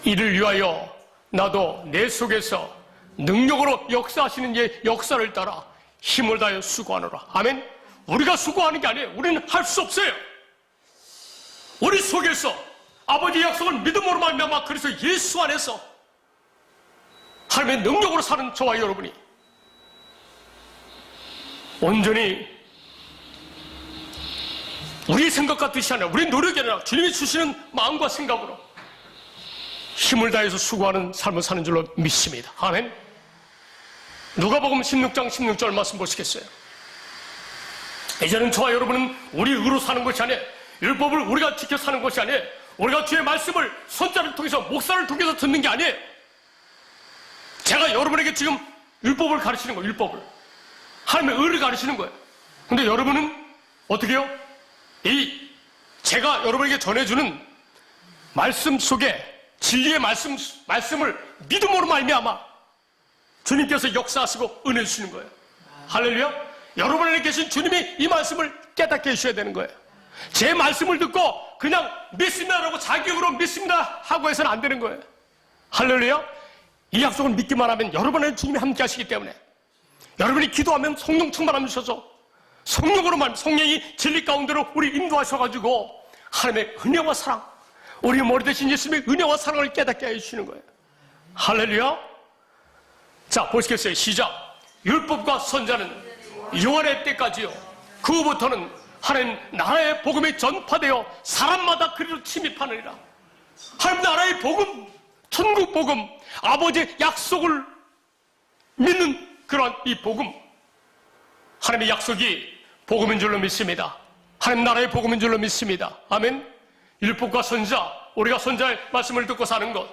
Speaker 1: 이를 위하여 나도 내 속에서 능력으로 역사하시는 이의 역사를 따라 힘을 다하여 수고하노라. 아멘. 우리가 수고하는 게 아니에요. 우리는 할 수 없어요. 우리 속에서 아버지의 약속을 믿음으로 말미암아 그래서 예수 안에서 하나님의 능력으로 사는 저와 여러분이 온전히 우리의 생각과 뜻이 아니라 우리의 노력이 아니라 주님이 주시는 마음과 생각으로 힘을 다해서 수고하는 삶을 사는 줄로 믿습니다. 아멘. 누가복음 16장 16절 말씀 보시겠어요? 이제는 저와 여러분은 우리 의로 사는 것이 아니에요. 율법을 우리가 지켜 사는 것이 아니에요. 우리가 주의 말씀을 선자를 통해서 목사를 통해서 듣는 게 아니에요. 제가 여러분에게 지금 율법을 가르치는 거예요. 율법을. 하나님의 의를 가르치는 거예요. 근데 여러분은 어떻게 해요? 제가 여러분에게 전해주는 말씀 속에 진리의 말씀을 믿음으로 말미암아 주님께서 역사하시고 은혜 주시는 거예요. 할렐루야. 여러분 안에 계신 주님이 이 말씀을 깨닫게 해주셔야 되는 거예요. 제 말씀을 듣고 그냥 믿습니다라고 자격으로 믿습니다 하고 해서는 안 되는 거예요. 할렐루야. 이 약속을 믿기만 하면 여러분의 주님이 함께 하시기 때문에 여러분이 기도하면 성령 충만함 주셔서 성령으로만 성령이 진리 가운데로 우리 인도하셔가지고 하나님의 은혜와 사랑, 우리 머리 대신 예수님의 은혜와 사랑을 깨닫게 해주시는 거예요. 할렐루야. 자, 보시겠어요? 시작. 율법과 선자는 요한의 때까지요. 그 후부터는 하나님 나라의 복음이 전파되어 사람마다 그리로 침입하느니라. 하나님 나라의 복음, 천국 복음, 아버지의 약속을 믿는 그러한 이 복음, 하나님의 약속이 복음인 줄로 믿습니다. 하나님 나라의 복음인 줄로 믿습니다. 아멘. 율법과 선자, 우리가 선자의 말씀을 듣고 사는 것,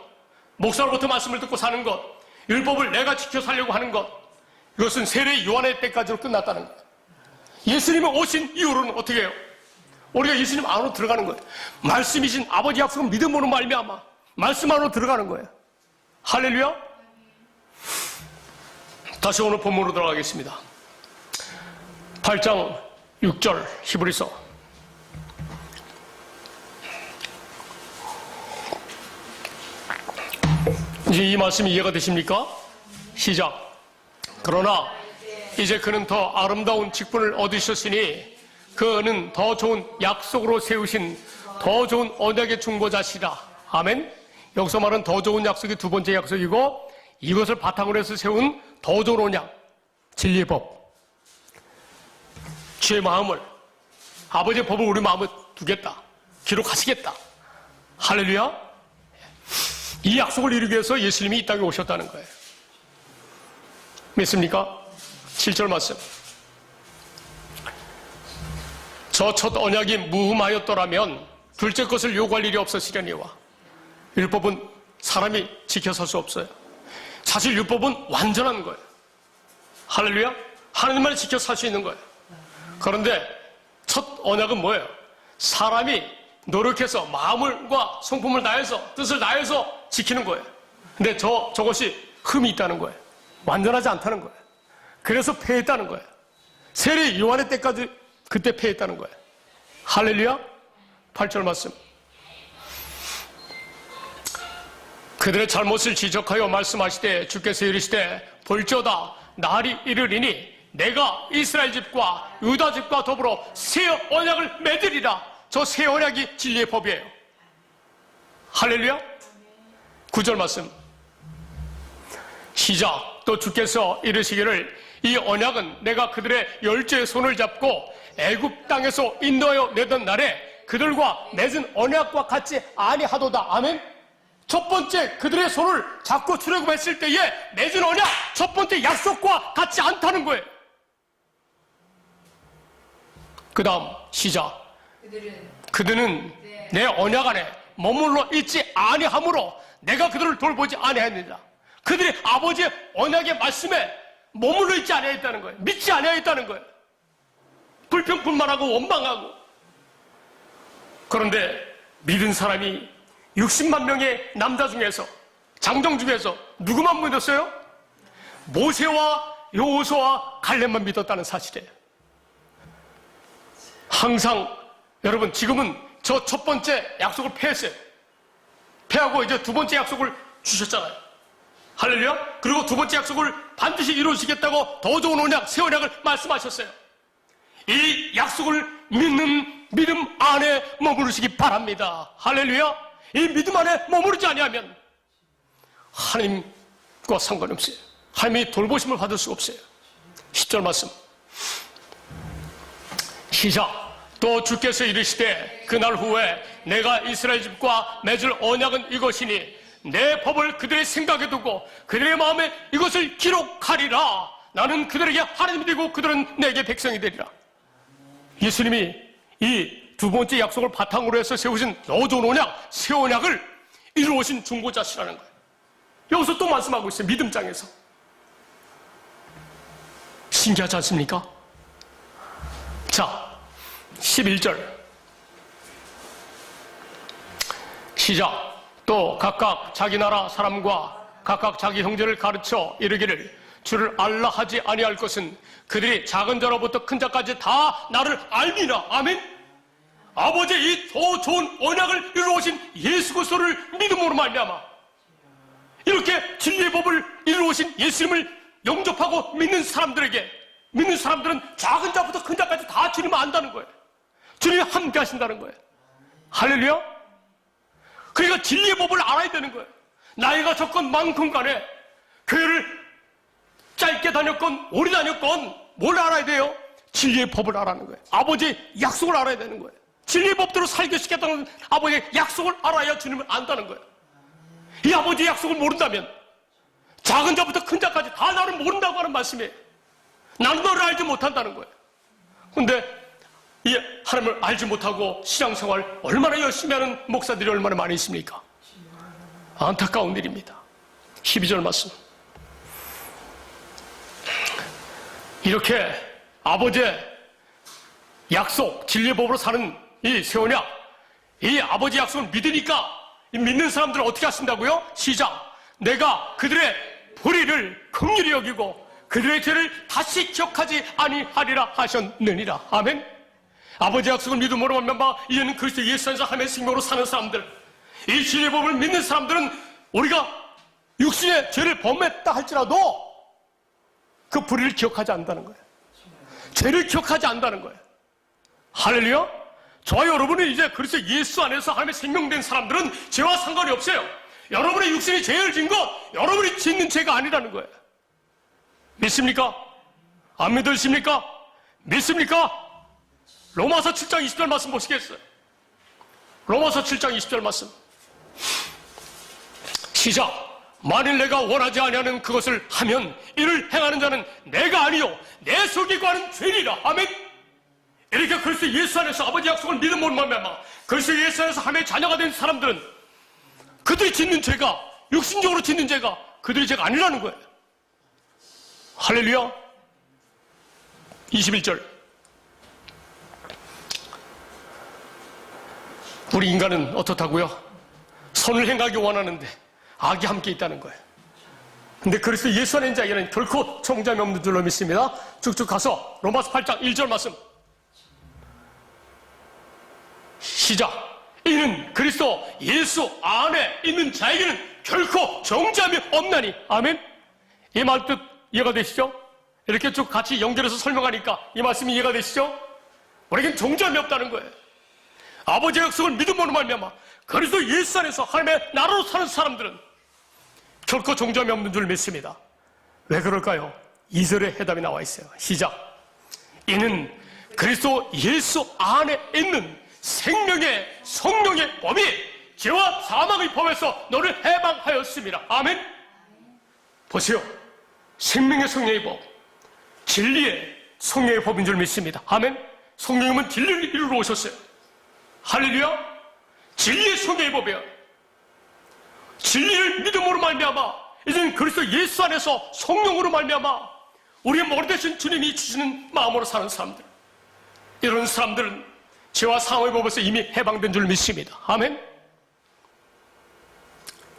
Speaker 1: 목사로부터 말씀을 듣고 사는 것, 율법을 내가 지켜 살려고 하는 것, 이것은 세례 요한의 때까지로 끝났다는 거예요. 예수님이 오신 이후로는 어떻게 해요? 우리가 예수님 안으로 들어가는 거예요. 말씀이신 아버지 약속은 믿음으로 말미암아 말씀 안으로 들어가는 거예요. 할렐루야. 다시 오늘 본문으로 들어가겠습니다. 8장 6절 히브리서. 이제 이 말씀이 이해가 되십니까? 시작. 그러나 이제 그는 더 아름다운 직분을 얻으셨으니 그는 더 좋은 약속으로 세우신 더 좋은 언약의 중보자시라. 아멘. 여기서 말하는 더 좋은 약속이 두 번째 약속이고, 이것을 바탕으로 해서 세운 더 좋은 언약, 진리의 법, 주의 마음을, 아버지의 법을 우리 마음에 두겠다, 기록하시겠다. 할렐루야. 이 약속을 이루기 위해서 예수님이 이 땅에 오셨다는 거예요. 믿습니까? 7절 말씀. 저 첫 언약이 무흠하였더라면 둘째 것을 요구할 일이 없었으려니와. 율법은 사람이 지켜설 수 없어요. 사실 율법은 완전한 거예요. 할렐루야. 하나님만이 지켜 살 수 있는 거예요. 그런데 첫 언약은 뭐예요? 사람이 노력해서 마음과 성품을 다해서, 뜻을 다해서 지키는 거예요. 근데 저것이 흠이 있다는 거예요. 완전하지 않다는 거예요. 그래서 폐했다는 거예요. 세례 요한의 때까지 그때 폐했다는 거예요. 할렐루야. 8절 말씀. 그들의 잘못을 지적하여 말씀하시되 주께서 이르시되 볼지어다 날이 이르리니 내가 이스라엘 집과 유다 집과 더불어 새 언약을 맺으리라. 저 새 언약이 진리의 법이에요. 할렐루야. 9절 말씀. 시작. 또 주께서 이르시기를 이 언약은 내가 그들의 열조의 손을 잡고 애굽 땅에서 인도하여 내던 날에 그들과 맺은 언약과 같이 아니하도다. 아멘. 첫 번째 그들의 손을 잡고 출애굽했을 때에 맺은 언약, 첫 번째 약속과 같지 않다는 거예요. 그 다음 시작. 그들은 내 언약 안에 머물러 있지 아니하므로 내가 그들을 돌보지 아니하느니라. 그들이 아버지의 언약의 말씀에 머물러 있지 아니하였다는 거예요. 믿지 아니하였다는 거예요. 불평불만하고 원망하고. 그런데 믿은 사람이 60만 명의 남자 중에서, 장정 중에서 누구만 믿었어요? 모세와 여호수아와 갈렙만 믿었다는 사실이에요. 항상 여러분, 지금은 저 첫 번째 약속을 폐했어요. 폐하고 이제 두 번째 약속을 주셨잖아요. 할렐루야. 그리고 두 번째 약속을 반드시 이루시겠다고 더 좋은 언약, 새 언약을 말씀하셨어요. 이 약속을 믿는 믿음 안에 머무르시기 바랍니다. 할렐루야. 이 믿음 안에 머무르지 아니하면 하나님과 상관이 없어요. 하나님이 돌보심을 받을 수가 없어요. 10절 말씀. 시작. 또 주께서 이르시되 그날 후에 내가 이스라엘 집과 맺을 언약은 이것이니 내 법을 그들의 생각에 두고 그들의 마음에 이것을 기록하리라. 나는 그들에게 하나님이 되고 그들은 내게 백성이 되리라. 예수님이 이 두 번째 약속을 바탕으로 해서 세우신 더 좋은 언약, 새 언약을 이루어오신 중보자시라는 거예요. 여기서 또 말씀하고 있어요. 믿음장에서. 신기하지 않습니까? 자, 11절 시작. 또 각각 자기 나라 사람과 각각 자기 형제를 가르쳐 이르기를 주를 알라 하지 아니할 것은 그들이 작은 자로부터 큰 자까지 다 나를 알미라. 아멘. 아버지의 이 더 좋은 언약을 이루어오신 예수 그리스도를 믿음으로 말미암아 이렇게 진리의 법을 이루어오신 예수님을 영접하고 믿는 사람들은 작은 자부터 큰 자까지 다 주님을 안다는 거예요. 주님이 함께 하신다는 거예요. 할렐루야. 그러니까 진리의 법을 알아야 되는 거예요. 나이가 적건 많건 간에 교회를 짧게 다녔건 오래 다녔건 뭘 알아야 돼요? 진리의 법을 알아는 거예요. 아버지의 약속을 알아야 되는 거예요. 진리의 법대로 살게 시켰다는 아버지의 약속을 알아야 주님을 안다는 거예요. 이 아버지의 약속을 모른다면 작은 자부터 큰 자까지 다 나를 모른다고 하는 말씀이에요. 나는 너를 알지 못한다는 거예요. 근데 이 하나님을 알지 못하고 신앙생활 얼마나 열심히 하는 목사들이 얼마나 많이 있습니까? 안타까운 일입니다. 12절 말씀. 이렇게 아버지의 약속, 진리의 법으로 사는 이 세원야, 이 아버지의 약속을 믿으니까 이 믿는 사람들은 어떻게 하신다고요? 시작. 내가 그들의 불의를 긍휼히 여기고 그들의 죄를 다시 기억하지 아니하리라 하셨느니라. 아멘. 아버지의 약속을 믿음으로 말미암아 이제는 그리스도 예수 안에서 하나님의 생명으로 사는 사람들, 이 진리의 법을 믿는 사람들은 우리가 육신의 죄를 범했다 할지라도 그 불의를 기억하지 않는다는 거예요. 죄를 기억하지 않는다는 거예요. 할렐루야. 저와 여러분은 이제 그리스도 예수 안에서 하나님의 생명된 사람들은 죄와 상관이 없어요. 여러분의 육신이 죄를 진 것 여러분이 짓는 죄가 아니라는 거예요. 믿습니까? 안 믿으십니까? 믿습니까? 로마서 7장 20절 말씀 보시겠어요? 로마서 7장 20절 말씀. 시작. 만일 내가 원하지 아니하는 그것을 하면 이를 행하는 자는 내가 아니요 내 속이고 하는 죄니라. 아멘. 이렇게 그리스도 예수 안에서 아버지 약속을 믿음으로 말미암아 그리스도 예수 안에서 하나님의 자녀가 된 사람들은 그들이 짓는 죄가, 육신적으로 짓는 죄가 그들의 죄가 아니라는 거예요. 할렐루야. 21절. 우리 인간은 어떻다고요? 선을 행하기 원하는데 악이 함께 있다는 거예요. 근데 그리스도 예수 안에 있는 자에게는 결코 정죄함이 없는 줄로 믿습니다. 쭉쭉 가서 로마서 8장 1절 말씀. 시작. 이는 그리스도 예수 안에 있는 자에게는 결코 정죄함이 없나니. 아멘. 이 말뜻 이해가 되시죠? 이렇게 쭉 같이 연결해서 설명하니까 이 말씀이 이해가 되시죠? 우리에겐 정죄함이 없다는 거예요. 아버지의 약속을 믿음으로 말미암아 그리스도 예수 안에서 하나님의 나라로 사는 사람들은 결코 정죄함이 없는 줄 믿습니다. 왜 그럴까요? 2절에 해답이 나와 있어요. 시작. 이는 그리스도 예수 안에 있는 생명의 성령의 법이 죄와 사망의 법에서 너를 해방하였습니다. 아멘. 보세요. 생명의 성령의 법, 진리의 성령의 법인 줄 믿습니다. 아멘. 성령님은 진리를 이루러 오셨어요. 할렐루야. 진리의 성령의 법이야. 진리를 믿음으로 말미암아 이제는 그리스도 예수 안에서 성령으로 말미암아 우리의 머리 대신 주님이 주시는 마음으로 사는 사람들, 이런 사람들은 죄와 사망의 법에서 이미 해방된 줄 믿습니다. 아멘.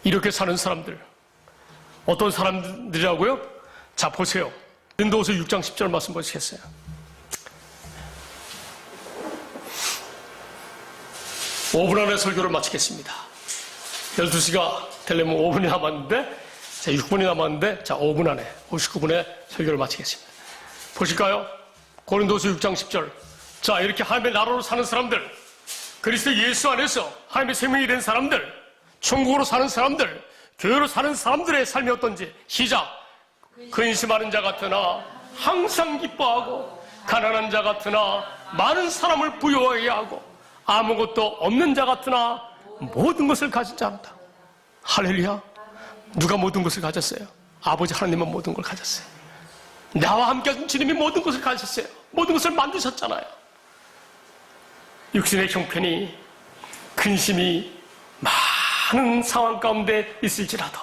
Speaker 1: 이렇게 사는 사람들 어떤 사람들이라고요? 자 보세요. 고린도후서 6장 10절 말씀 보시겠어요? (5분) 안에 설교를 마치겠습니다. 12시가 되려면 5분이 남았는데, 자, 6분이 남았는데, 자, 5분 안에, 59분에 설교를 마치겠습니다. 보실까요? 고린도서 6장 10절. 자, 이렇게 하나님의 나라로 사는 사람들, 그리스도 예수 안에서 하나님의 생명이 된 사람들, 천국으로 사는 사람들, 교회로 사는 사람들의 삶이 어떤지, 시작. 근심하는 자 같으나 항상 기뻐하고, 가난한 자 같으나 많은 사람을 부유하게 하고, 아무것도 없는 자 같으나 모든 것을 가진 자입니다. 할렐루야. 누가 모든 것을 가졌어요? 아버지 하나님은 모든 걸 가졌어요. 나와 함께 하신 주님이 모든 것을 가졌어요. 모든 것을 만드셨잖아요. 육신의 형편이, 근심이 많은 상황 가운데 있을지라도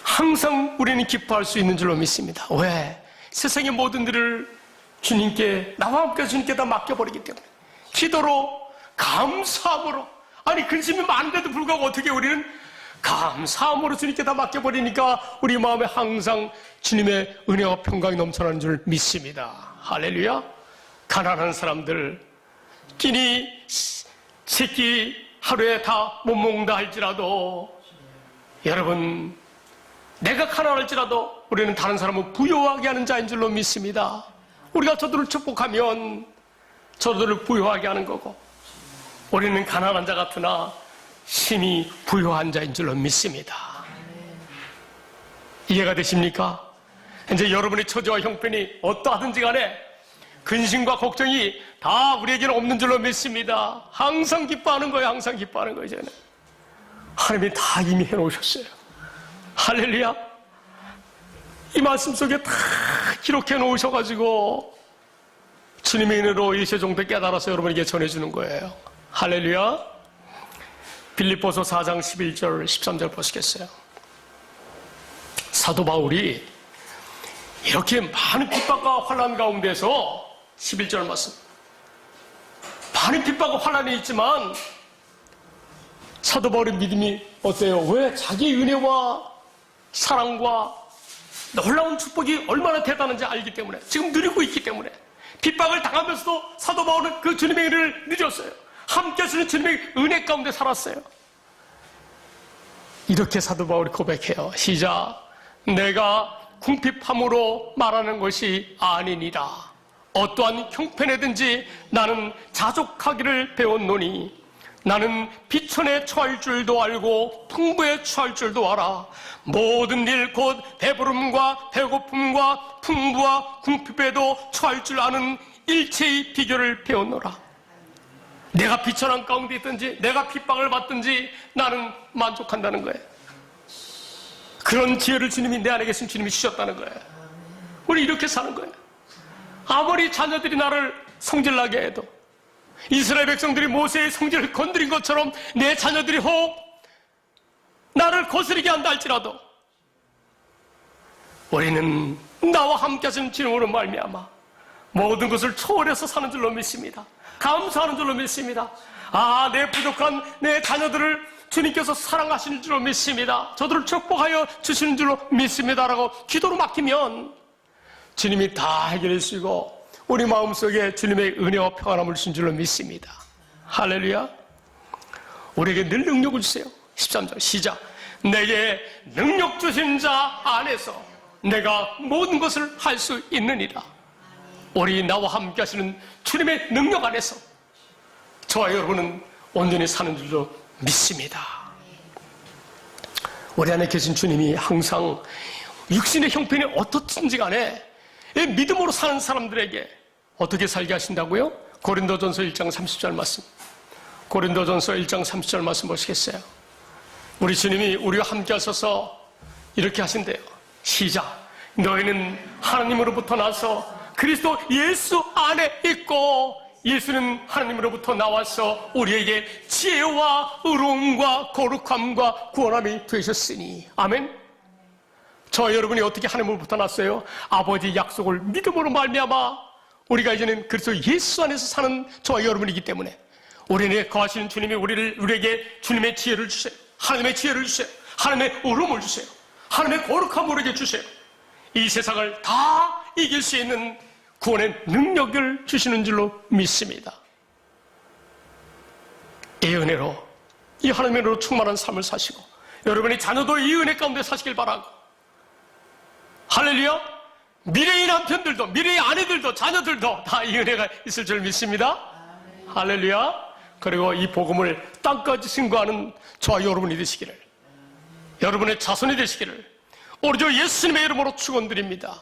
Speaker 1: 항상 우리는 기뻐할 수 있는 줄로 믿습니다. 왜? 세상의 모든 일을 주님께, 나와 함께 주님께 다 맡겨버리기 때문에, 기도로, 감사함으로, 아니 근심이 많은데도 불구하고 어떻게 우리는 감사함으로 주님께 다 맡겨버리니까 우리 마음에 항상 주님의 은혜와 평강이 넘쳐나는 줄 믿습니다. 할렐루야. 가난한 사람들, 끼니 새끼 하루에 다 못 먹는다 할지라도, 여러분, 내가 가난할지라도 우리는 다른 사람을 부유하게 하는 자인 줄로 믿습니다. 우리가 저들을 축복하면 저들을 부유하게 하는 거고, 우리는 가난한 자 같으나 심히 부유한 자인 줄로 믿습니다. 이해가 되십니까? 이제 여러분의 처지와 형편이 어떠하든지 간에 근심과 걱정이 다 우리에게는 없는 줄로 믿습니다. 항상 기뻐하는 거예요. 항상 기뻐하는 거예요. 이제는 하나님이 다 이미 해놓으셨어요. 할렐루야. 이 말씀 속에 다 기록해 놓으셔가지고 주님의 은혜로 이세 종도 깨달아서 여러분에게 전해주는 거예요. 할렐루야. 빌립보서 4장 11절 13절 보시겠어요? 사도 바울이 이렇게 많은 핍박과 환난 가운데서 11절 말씀, 많은 핍박과 환난이 있지만 사도 바울의 믿음이 어때요? 왜? 자기 은혜와 사랑과 놀라운 축복이 얼마나 대단한지 알기 때문에, 지금 누리고 있기 때문에, 핍박을 당하면서도 사도 바울은 그 주님의 은혜를 누렸어요. 함께 하시는 주님의 은혜 가운데 살았어요. 이렇게 사도 바울이 고백해요. 시작. 내가 궁핍함으로 말하는 것이 아니니라. 어떠한 형편에든지 나는 자족하기를 배웠노니 나는 비천에 처할 줄도 알고 풍부에 처할 줄도 알아. 모든 일 곧 배부름과 배고픔과 풍부와 궁핍에도 처할 줄 아는 일체의 비결을 배웠노라. 내가 비천한 가운데 있든지 내가 핍박을 받든지 나는 만족한다는 거예요. 그런 기회를 주님이 내 안에 계신 주님이 주셨다는 거예요. 우리 이렇게 사는 거예요. 아무리 자녀들이 나를 성질나게 해도, 이스라엘 백성들이 모세의 성질을 건드린 것처럼 내 자녀들이 혹 나를 거스르게 한다 할지라도 우리는 나와 함께 하시는 주님으로 말미암아 모든 것을 초월해서 사는 줄로 믿습니다. 감사하는 줄로 믿습니다. 아, 내 부족한 내 자녀들을 주님께서 사랑하시는 줄로 믿습니다. 저들을 축복하여 주시는 줄로 믿습니다라고 기도로 맡기면 주님이 다 해결해 주시고 우리 마음속에 주님의 은혜와 평안함을 주신 줄로 믿습니다. 할렐루야. 우리에게 늘 능력을 주세요. 13절 시작. 내게 능력 주신 자 안에서 내가 모든 것을 할 수 있느니라. 우리 나와 함께 하시는 주님의 능력 안에서 저와 여러분은 온전히 사는 줄로 믿습니다. 우리 안에 계신 주님이 항상 육신의 형편이 어떻든지 간에 믿음으로 사는 사람들에게 어떻게 살게 하신다고요? 고린도전서 1장 30절 말씀, 고린도전서 1장 30절 말씀 보시겠어요? 우리 주님이 우리와 함께 하셔서 이렇게 하신대요. 시작. 너희는 하나님으로부터 나서 그리스도 예수 안에 있고 예수는 하나님으로부터 나와서 우리에게 지혜와 의로움과 거룩함과 구원함이 되셨으니. 아멘. 저와 여러분이 어떻게 하나님으로부터 났어요? 아버지 약속을 믿음으로 말미암아 우리가 이제는 그리스도 예수 안에서 사는 저와 여러분이기 때문에 우리에게 거하시는 주님이 우리에게 주님의 지혜를 주세요. 하나님의 지혜를 주세요. 하나님의 의로움을 주세요. 하나님의 거룩함을 우리에게 주세요. 이 세상을 다 이길 수 있는 구원의 능력을 주시는 줄로 믿습니다. 이 은혜로, 이 하나님의 은혜로 충만한 삶을 사시고 여러분의 자녀도 이 은혜 가운데 사시길 바라고, 할렐루야. 미래의 남편들도 미래의 아내들도 자녀들도 다 이 은혜가 있을 줄 믿습니다. 할렐루야. 그리고 이 복음을 땅까지 증거하는 저와 여러분이 되시기를, 여러분의 자손이 되시기를 우리 주 예수님의 이름으로 축원드립니다.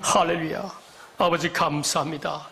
Speaker 1: 할렐루야. 아버지 감사합니다.